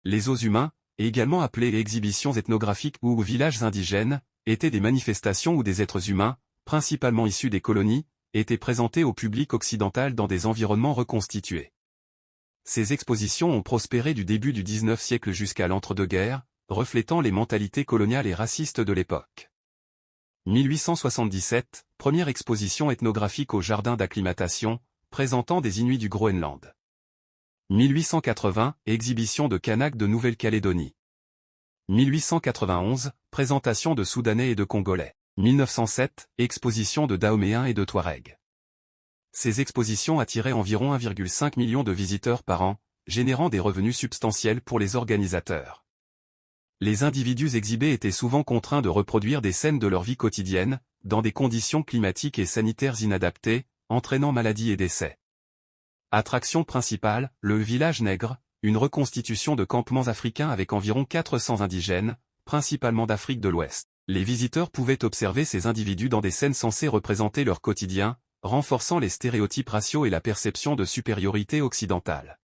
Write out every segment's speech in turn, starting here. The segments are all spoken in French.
Les os humains, également appelés exhibitions ethnographiques ou villages indigènes, étaient des manifestations où des êtres humains, principalement issus des colonies, étaient présentés au public occidental dans des environnements reconstitués. Ces expositions ont prospéré du début du XIXe siècle jusqu'à l'entre-deux-guerres, reflétant les mentalités coloniales et racistes de l'époque. 1877, première exposition ethnographique au jardin d'acclimatation, présentant des Inuits du Groenland. 1880, exhibition de Kanak de Nouvelle-Calédonie. 1891, présentation de Soudanais et de Congolais. 1907, exposition de Dahoméens et de Touaregs. Ces expositions attiraient environ 1,5 million de visiteurs par an, générant des revenus substantiels pour les organisateurs. Les individus exhibés étaient souvent contraints de reproduire des scènes de leur vie quotidienne, dans des conditions climatiques et sanitaires inadaptées, entraînant maladies et décès. Attraction principale, le village nègre, une reconstitution de campements africains avec environ 400 indigènes, principalement d'Afrique de l'Ouest. Les visiteurs pouvaient observer ces individus dans des scènes censées représenter leur quotidien, renforçant les stéréotypes raciaux et la perception de supériorité occidentale.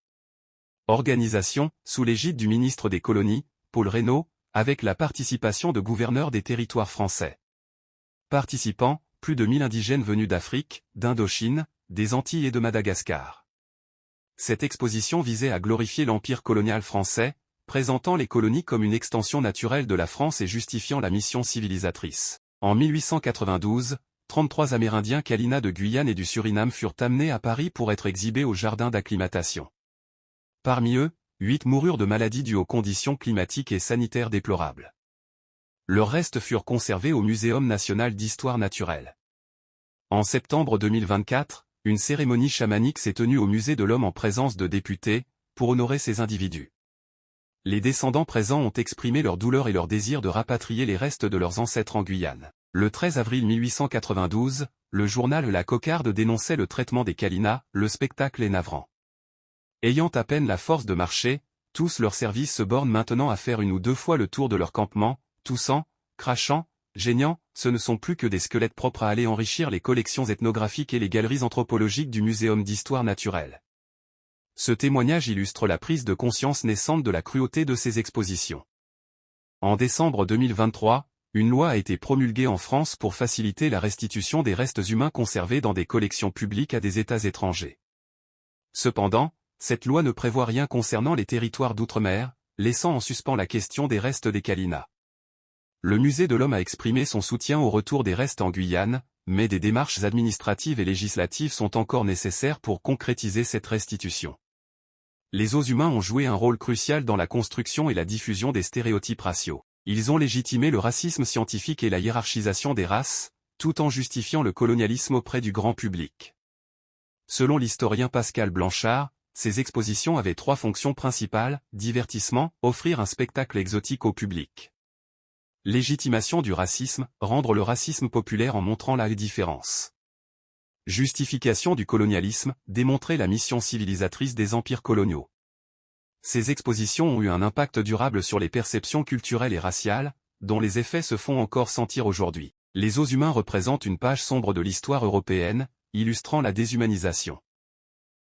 Organisation, sous l'égide du ministre des Colonies, Paul Reynaud, avec la participation de gouverneurs des territoires français. Participants, plus de 1000 indigènes venus d'Afrique, d'Indochine, des Antilles et de Madagascar. Cette exposition visait à glorifier l'empire colonial français, présentant les colonies comme une extension naturelle de la France et justifiant la mission civilisatrice. En 1892, 33 Amérindiens Kalina de Guyane et du Suriname furent amenés à Paris pour être exhibés au jardin d'acclimatation. Parmi eux, 8 moururent de maladies dues aux conditions climatiques et sanitaires déplorables. Leurs restes furent conservés au Muséum national d'histoire naturelle. En septembre 2024, une cérémonie chamanique s'est tenue au Musée de l'Homme en présence de députés, pour honorer ces individus. Les descendants présents ont exprimé leur douleur et leur désir de rapatrier les restes de leurs ancêtres en Guyane. Le 13 avril 1892, le journal La Cocarde dénonçait le traitement des Kalina, le spectacle est navrant. Ayant à peine la force de marcher, tous leurs services se bornent maintenant à faire 1 ou 2 fois le tour de leur campement, toussant, crachant, geignant, ce ne sont plus que des squelettes propres à aller enrichir les collections ethnographiques et les galeries anthropologiques du Muséum d'histoire naturelle. Ce témoignage illustre la prise de conscience naissante de la cruauté de ces expositions. En décembre 2023, une loi a été promulguée en France pour faciliter la restitution des restes humains conservés dans des collections publiques à des États étrangers. Cependant, cette loi ne prévoit rien concernant les territoires d'outre-mer, laissant en suspens la question des restes des Kalina. Le Musée de l'Homme a exprimé son soutien au retour des restes en Guyane, mais des démarches administratives et législatives sont encore nécessaires pour concrétiser cette restitution. Les os humains ont joué un rôle crucial dans la construction et la diffusion des stéréotypes raciaux. Ils ont légitimé le racisme scientifique et la hiérarchisation des races, tout en justifiant le colonialisme auprès du grand public. Selon l'historien Pascal Blanchard, ces expositions avaient 3 fonctions principales: divertissement, offrir un spectacle exotique au public. Légitimation du racisme, rendre le racisme populaire en montrant la différence. Justification du colonialisme, démontrer la mission civilisatrice des empires coloniaux. Ces expositions ont eu un impact durable sur les perceptions culturelles et raciales, dont les effets se font encore sentir aujourd'hui. Les os humains représentent une page sombre de l'histoire européenne, illustrant la déshumanisation.